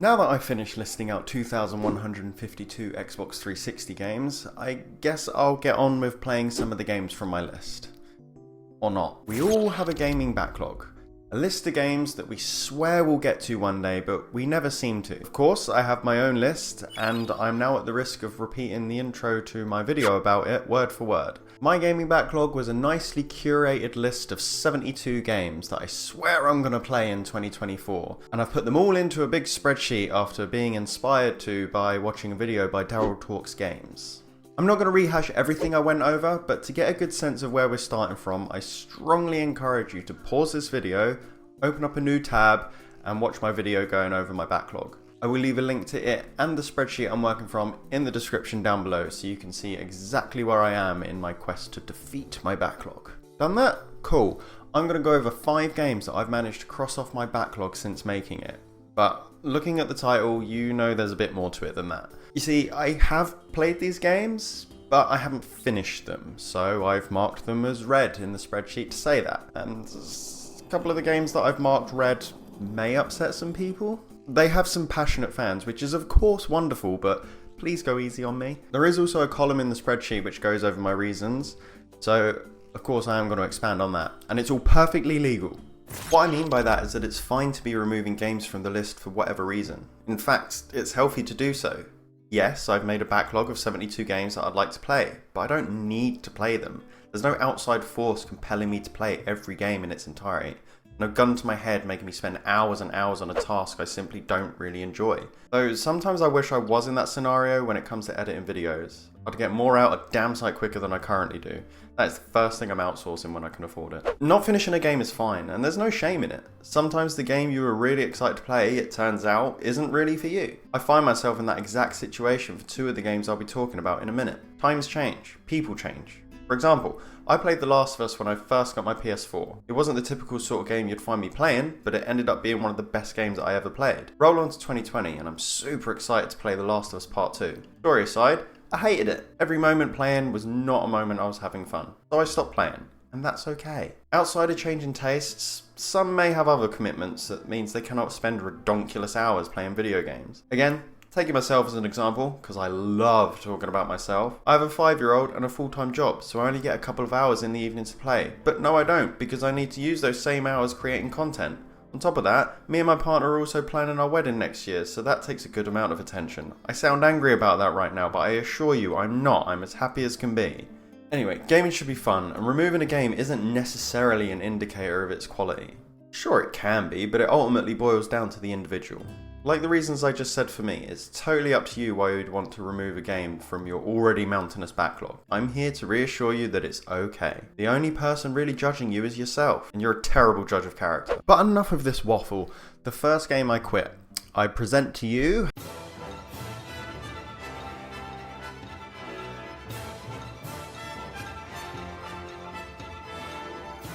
Now that I've finished listing out 2,152 Xbox 360 games, I guess I'll get on with playing some of the games from my list. Or not. We all have a gaming backlog. A list of games that we swear we'll get to one day, but we never seem to. Of course, I have my own list, and I'm now at the risk of repeating the intro to my video about it word for word. My gaming backlog was a nicely curated list of 72 games that I swear I'm going to play in 2024, and I've put them all into a big spreadsheet after being inspired to by watching a video by Daryl Talks Games. I'm not going to rehash everything I went over, but to get a good sense of where we're starting from, I strongly encourage you to pause this video, open up a new tab, and watch my video going over my backlog. I will leave a link to it and the spreadsheet I'm working from in the description down below so you can see exactly where I am in my quest to defeat my backlog. Done that? Cool. I'm going to go over 5 games that I've managed to cross off my backlog since making it. But looking at the title, you know there's a bit more to it than that. You see, I have played these games, but I haven't finished them, so I've marked them as red in the spreadsheet to say that. And a couple of the games that I've marked red may upset some people. They have some passionate fans, which is of course wonderful, but please go easy on me. There is also a column in the spreadsheet which goes over my reasons, so of course I am going to expand on that, and it's all perfectly legal. What I mean by that is that it's fine to be removing games from the list for whatever reason. In fact, it's healthy to do so. Yes, I've made a backlog of 72 games that I'd like to play, but I don't need to play them. There's no outside force compelling me to play every game in its entirety. No gun to my head making me spend hours and hours on a task I simply don't really enjoy. Though sometimes I wish I was in that scenario when it comes to editing videos. I'd get more out a damn sight quicker than I currently do. That is the first thing I'm outsourcing when I can afford it. Not finishing a game is fine, and there's no shame in it. Sometimes the game you were really excited to play, it turns out, isn't really for you. I find myself in that exact situation for 2 of the games I'll be talking about in a minute. Times change, people change. For example, I played The Last of Us when I first got my PS4. It wasn't the typical sort of game you'd find me playing, but it ended up being one of the best games that I ever played. Roll on to 2020 and I'm super excited to play The Last of Us Part 2. Story aside, I hated it. Every moment playing was not a moment I was having fun. So I stopped playing, and that's okay. Outside of changing tastes, some may have other commitments that means they cannot spend redonkulous hours playing video games. Again, taking myself as an example, because I love talking about myself. I have a 5-year-old and a full-time job, so I only get a couple of hours in the evening to play. But no I don't, because I need to use those same hours creating content. On top of that, me and my partner are also planning our wedding next year, so that takes a good amount of attention. I sound angry about that right now, but I assure you I'm not. I'm as happy as can be. Anyway, gaming should be fun, and removing a game isn't necessarily an indicator of its quality. Sure it can be, but it ultimately boils down to the individual. Like the reasons I just said for me, it's totally up to you why you'd want to remove a game from your already mountainous backlog. I'm here to reassure you that it's okay. The only person really judging you is yourself, and you're a terrible judge of character. But enough of this waffle. The first game I quit. I present to you...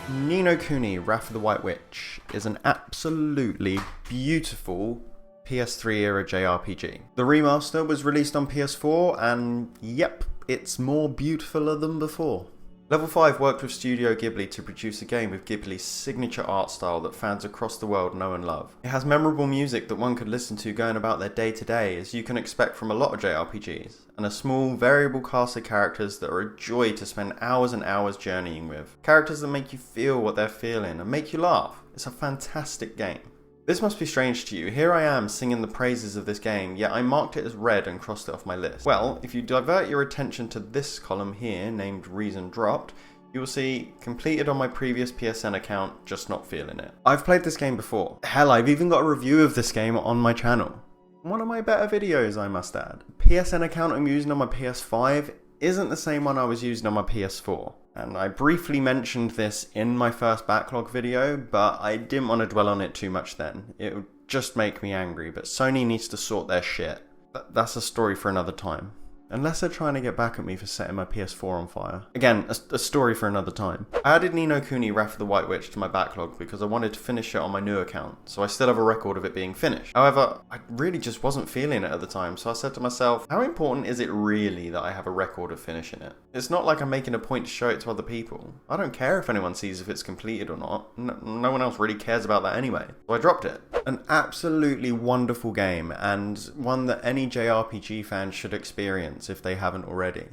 Ni no Kuni, Wrath of the White Witch is an absolutely beautiful PS3 era JRPG. The remaster was released on PS4 and yep, it's more beautifuler than before. Level 5 worked with Studio Ghibli to produce a game with Ghibli's signature art style that fans across the world know and love. It has memorable music that one could listen to going about their day to day, as you can expect from a lot of JRPGs, and a small, variable cast of characters that are a joy to spend hours and hours journeying with. Characters that make you feel what they're feeling and make you laugh. It's a fantastic game. This must be strange to you. Here I am singing the praises of this game, yet I marked it as red and crossed it off my list. Well, if you divert your attention to this column here, named Reason Dropped, you will see completed on my previous PSN account, just not feeling it. I've played this game before. Hell, I've even got a review of this game on my channel. One of my better videos, I must add. The PSN account I'm using on my PS5 isn't the same one I was using on my PS4. And I briefly mentioned this in my first backlog video, but I didn't want to dwell on it too much then. It would just make me angry, but Sony needs to sort their shit. That's a story for another time. Unless they're trying to get back at me for setting my PS4 on fire. Again, a story for another time. I added Ni no Kuni Wrath of the White Witch to my backlog because I wanted to finish it on my new account, so I still have a record of it being finished. However, I really just wasn't feeling it at the time, so I said to myself, how important is it really that I have a record of finishing it? It's not like I'm making a point to show it to other people. I don't care if anyone sees if it's completed or not. No one else really cares about that anyway. So I dropped it. An absolutely wonderful game, and one that any JRPG fan should experience if they haven't already.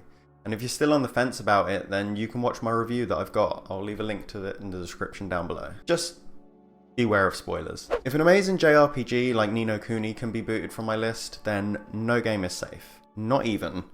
And if you're still on the fence about it, then you can watch my review that I've got. I'll leave a link to it in the description down below. Just beware of spoilers. If an amazing JRPG like Ni no Kuni can be booted from my list, then no game is safe. Not even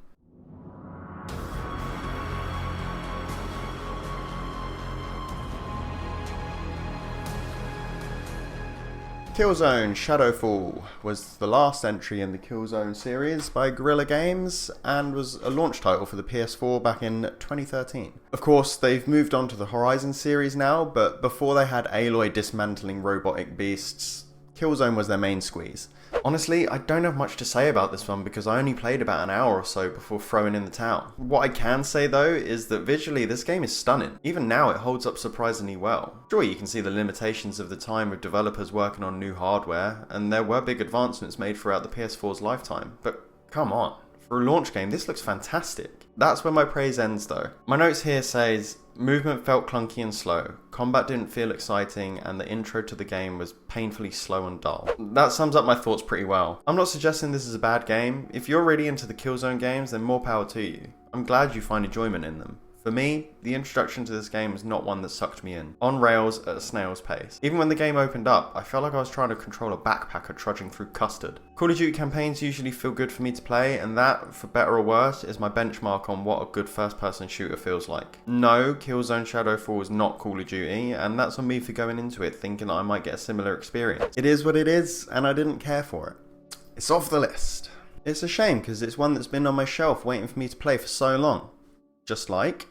Killzone Shadowfall was the last entry in the Killzone series by Guerrilla Games and was a launch title for the PS4 back in 2013. Of course, they've moved on to the Horizon series now, but before they had Aloy dismantling robotic beasts, Killzone was their main squeeze. Honestly, I don't have much to say about this one because I only played about an hour or so before throwing in the towel. What I can say though is that visually this game is stunning. Even now it holds up surprisingly well. Sure, you can see the limitations of the time with developers working on new hardware, and there were big advancements made throughout the PS4's lifetime, but come on. For a launch game, this looks fantastic. That's where my praise ends though. My notes here says, movement felt clunky and slow, combat didn't feel exciting, and the intro to the game was painfully slow and dull. That sums up my thoughts pretty well. I'm not suggesting this is a bad game. If you're really into the Killzone games, then more power to you. I'm glad you find enjoyment in them. For me, the introduction to this game was not one that sucked me in. On rails at a snail's pace. Even when the game opened up, I felt like I was trying to control a backpacker trudging through custard. Call of Duty campaigns usually feel good for me to play, and that, for better or worse, is my benchmark on what a good first-person shooter feels like. No, Killzone Shadowfall is not Call of Duty, and that's on me for going into it thinking I might get a similar experience. It is what it is, and I didn't care for it. It's off the list. It's a shame, because it's one that's been on my shelf waiting for me to play for so long. Just like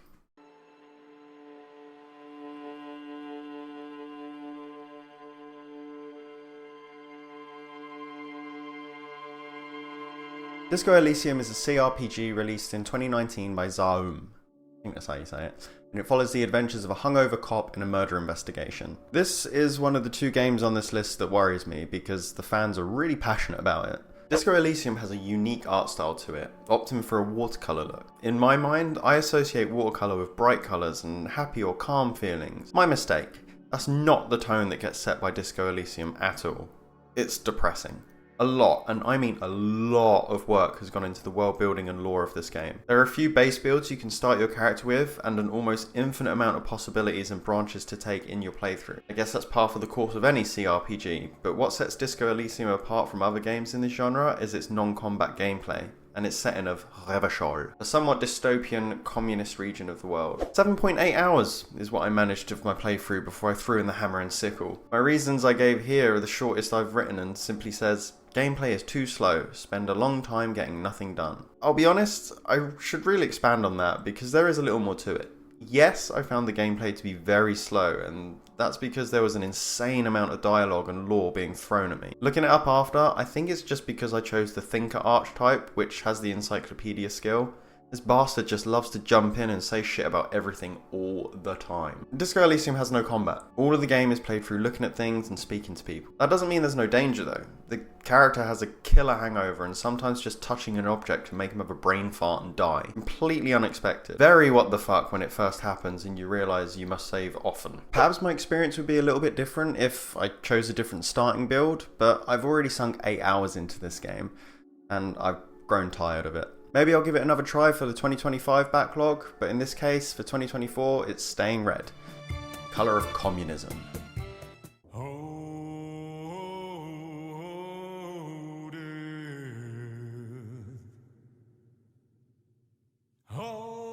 Disco Elysium is a CRPG released in 2019 by Zaum. I think that's how you say it. And it follows the adventures of a hungover cop in a murder investigation. This is one of the two games on this list that worries me because the fans are really passionate about it. Disco Elysium has a unique art style to it, opting for a watercolour look. In my mind, I associate watercolour with bright colours and happy or calm feelings. My mistake. That's not the tone that gets set by Disco Elysium at all. It's depressing. A lot, and I mean a lot of work has gone into the world building and lore of this game. There are a few base builds you can start your character with, and an almost infinite amount of possibilities and branches to take in your playthrough. I guess that's par for the course of any CRPG, but what sets Disco Elysium apart from other games in this genre is its non-combat gameplay, and its setting of Revachol, a somewhat dystopian communist region of the world. 7.8 hours is what I managed of my playthrough before I threw in the hammer and sickle. My reasons I gave here are the shortest I've written and simply says, gameplay is too slow, spend a long time getting nothing done. I'll be honest, I should really expand on that because there is a little more to it. Yes, I found the gameplay to be very slow, and that's because there was an insane amount of dialogue and lore being thrown at me. Looking it up after, I think it's just because I chose the Thinker archetype, which has the encyclopedia skill. This bastard just loves to jump in and say shit about everything all the time. Disco Elysium has no combat. All of the game is played through looking at things and speaking to people. That doesn't mean there's no danger though. The character has a killer hangover and sometimes just touching an object can make him have a brain fart and die. Completely unexpected. Very what the fuck when it first happens and you realise you must save often. Perhaps my experience would be a little bit different if I chose a different starting build, but I've already sunk 8 hours into this game and I've grown tired of it. Maybe I'll give it another try for the 2025 backlog, but in this case, for 2024, it's staying red. Colour of communism.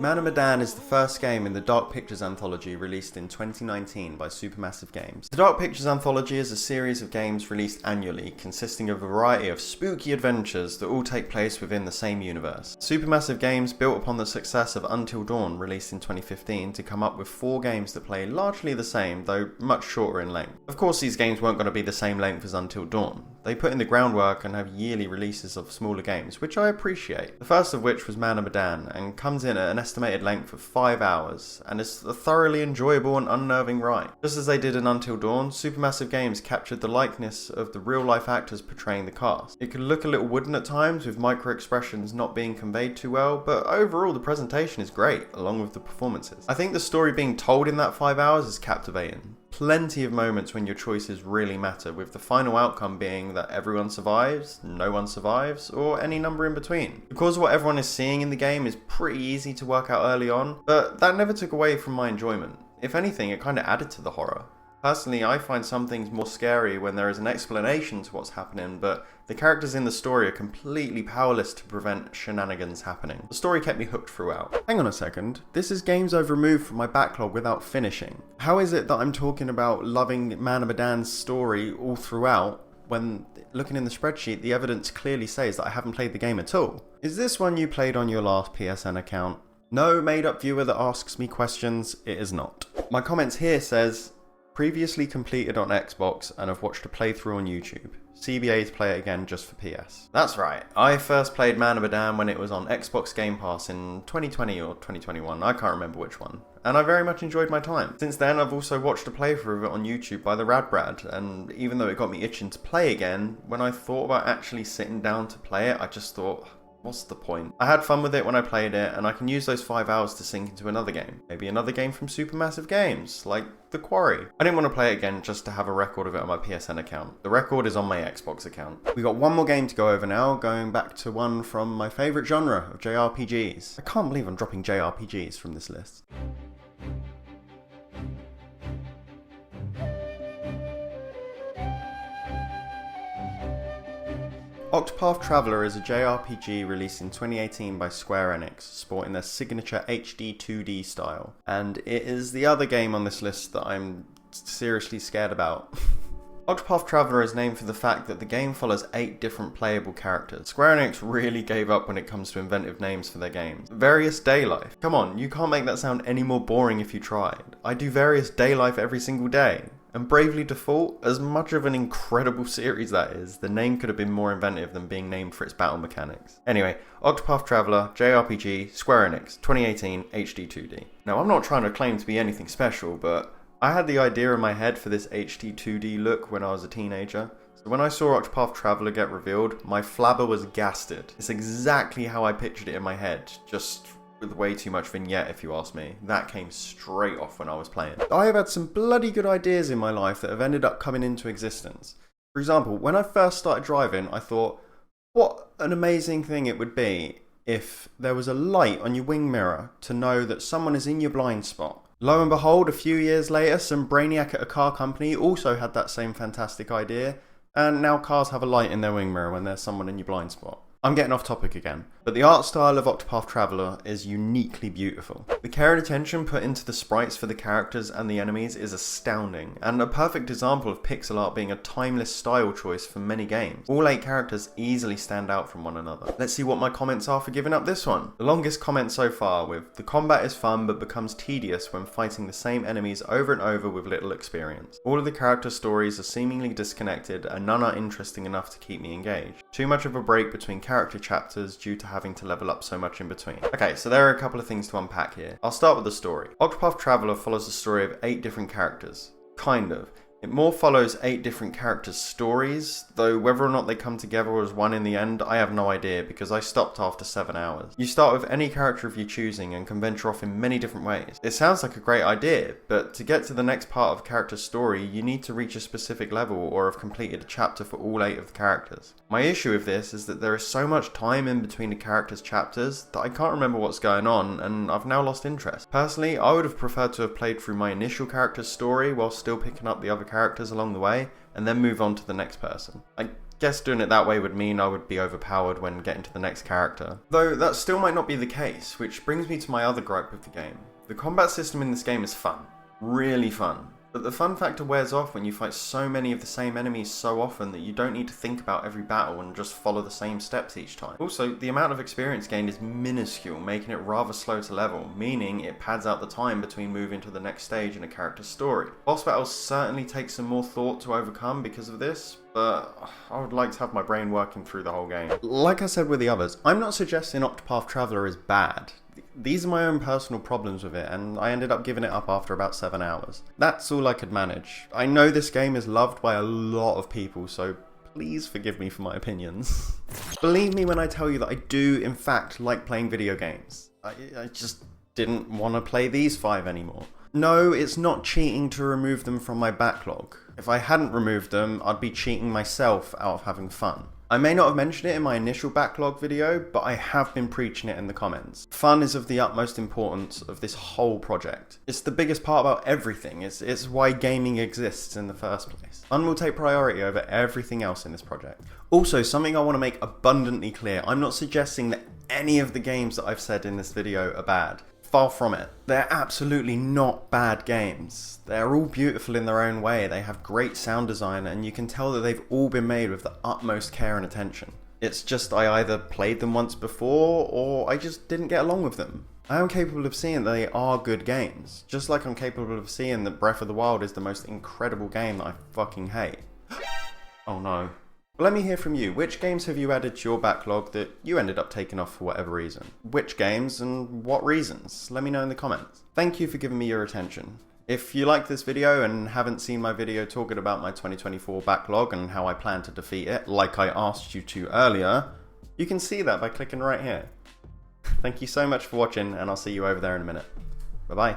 Man of Medan is the first game in the Dark Pictures anthology released in 2019 by Supermassive Games. The Dark Pictures anthology is a series of games released annually, consisting of a variety of spooky adventures that all take place within the same universe. Supermassive Games built upon the success of Until Dawn, released in 2015, to come up with 4 games that play largely the same, though much shorter in length. Of course, these games weren't going to be the same length as Until Dawn. They put in the groundwork and have yearly releases of smaller games, which I appreciate. The first of which was Medan, and comes in at an estimated length of 5 hours, and is a thoroughly enjoyable and unnerving ride. Just as they did in Until Dawn, Supermassive Games captured the likeness of the real-life actors portraying the cast. It could look a little wooden at times, with micro-expressions not being conveyed too well, but overall the presentation is great, along with the performances. I think the story being told in that 5 hours is captivating. Plenty of moments when your choices really matter, with the final outcome being that everyone survives, no one survives, or any number in between. Because what everyone is seeing in the game is pretty easy to work out early on, but that never took away from my enjoyment. If anything, it kinda added to the horror. Personally, I find some things more scary when there is an explanation to what's happening, but the characters in the story are completely powerless to prevent shenanigans happening. The story kept me hooked throughout. Hang on a second, this is games I've removed from my backlog without finishing. How is it that I'm talking about loving Medan's story all throughout, when looking in the spreadsheet, the evidence clearly says that I haven't played the game at all? Is this one you played on your last PSN account? No made-up viewer that asks me questions, it is not. My comments here says, previously completed on Xbox and have watched a playthrough on YouTube. CBA to play it again just for PS. That's right, I first played Medan when it was on Xbox Game Pass in 2020 or 2021, I can't remember which one. And I very much enjoyed my time. Since then I've also watched a playthrough of it on YouTube by the Radbrad, and even though it got me itching to play again, when I thought about actually sitting down to play it, I just thought, what's the point? I had fun with it when I played it, and I can use those 5 hours to sink into another game. Maybe another game from Supermassive Games, like the Quarry. I didn't want to play it again just to have a record of it on my PSN account. The record is on my Xbox account. We got one more game to go over now, going back to one from my favourite genre of JRPGs. I can't believe I'm dropping JRPGs from this list. Octopath Traveler is a JRPG released in 2018 by Square Enix, sporting their signature HD 2D style. And it is the other game on this list that I'm seriously scared about. Octopath Traveler is named for the fact that the game follows 8 different playable characters. Square Enix really gave up when it comes to inventive names for their games. Various Daylife. Come on, you can't make that sound any more boring if you tried. I do Various Daylife every single day. And Bravely Default, as much of an incredible series that is, the name could have been more inventive than being named for its battle mechanics. Anyway, Octopath Traveler, JRPG, Square Enix, 2018, HD 2D. Now, I'm not trying to claim to be anything special, but I had the idea in my head for this HD 2D look when I was a teenager. So when I saw Octopath Traveler get revealed, my flabber was gasted. It's exactly how I pictured it in my head, just with way too much vignette if you ask me. That came straight off when I was playing. I have had some bloody good ideas in my life that have ended up coming into existence. For example, when I first started driving, I thought, what an amazing thing it would be if there was a light on your wing mirror to know that someone is in your blind spot. Lo and behold, a few years later, some brainiac at a car company also had that same fantastic idea, and now cars have a light in their wing mirror when there's someone in your blind spot. I'm getting off topic again, but the art style of Octopath Traveler is uniquely beautiful. The care and attention put into the sprites for the characters and the enemies is astounding, and a perfect example of pixel art being a timeless style choice for many games. All 8 characters easily stand out from one another. Let's see what my comments are for giving up this one. The longest comment so far with, the combat is fun but becomes tedious when fighting the same enemies over and over with little experience. All of the character stories are seemingly disconnected and none are interesting enough to keep me engaged. Too much of a break between character chapters due to having to level up so much in between. Okay, so there are a couple of things to unpack here. I'll start with the story. Octopath Traveler follows the story of 8 different characters. Kind of. It more follows 8 different characters' stories, though whether or not they come together as one in the end, I have no idea because I stopped after 7 hours. You start with any character of your choosing and can venture off in many different ways. It sounds like a great idea, but to get to the next part of a character's story, you need to reach a specific level or have completed a chapter for all 8 of the characters. My issue with this is that there is so much time in between the characters' chapters that I can't remember what's going on and I've now lost interest. Personally, I would have preferred to have played through my initial character's story while still picking up the other characters along the way and then move on to the next person. I guess doing it that way would mean I would be overpowered when getting to the next character. Though that still might not be the case, which brings me to my other gripe with the game. The combat system in this game is fun. Really fun. But the fun factor wears off when you fight so many of the same enemies so often that you don't need to think about every battle and just follow the same steps each time. Also, the amount of experience gained is minuscule, making it rather slow to level, meaning it pads out the time between moving to the next stage in a character's story. Boss battles certainly take some more thought to overcome because of this, but I would like to have my brain working through the whole game. Like I said with the others, I'm not suggesting Octopath Traveler is bad. These are my own personal problems with it, and I ended up giving it up after about 7 hours. That's all I could manage. I know this game is loved by a lot of people, so please forgive me for my opinions. Believe me when I tell you that I do, in fact, like playing video games. I just didn't want to play these 5 anymore. No, it's not cheating to remove them from my backlog. If I hadn't removed them, I'd be cheating myself out of having fun. I may not have mentioned it in my initial backlog video, but I have been preaching it in the comments. Fun is of the utmost importance of this whole project. It's the biggest part about everything. It's why gaming exists in the first place. Fun will take priority over everything else in this project. Also, something I want to make abundantly clear, I'm not suggesting that any of the games that I've said in this video are bad. Far from it. They're absolutely not bad games. They're all beautiful in their own way, they have great sound design, and you can tell that they've all been made with the utmost care and attention. It's just I either played them once before, or I just didn't get along with them. I am capable of seeing that they are good games, just like I'm capable of seeing that Breath of the Wild is the most incredible game that I fucking hate. Oh no. Let me hear from you. Which games have you added to your backlog that you ended up taking off for whatever reason? Which games and what reasons? Let me know in the comments. Thank you for giving me your attention. If you liked this video and haven't seen my video talking about my 2024 backlog and how I plan to defeat it, like I asked you to earlier, you can see that by clicking right here. Thank you so much for watching, and I'll see you over there in a minute. Bye bye.